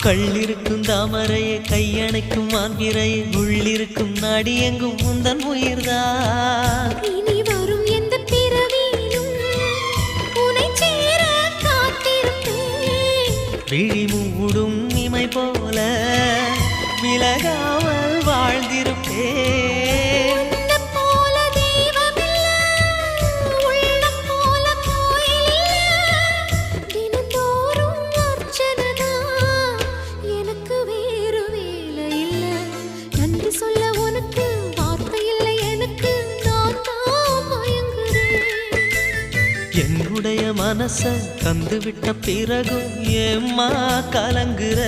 கள்ளிருக்கும் தாமரையை கையணைக்கும் மான்பிரையை உள்ளிருக்கும் நாடி எங்கும் முந்தன் உயிர்தான் இனி வரும் எந்த பிறவியிலும் உனை சேர காத்திருப்பேன் விழி மூடும் இமை போல விலகாமல் வாழ்ந்திருப்பேன் என்னுடைய மனச தந்து விட்ட பிறகும் ஏம்மா கலங்குற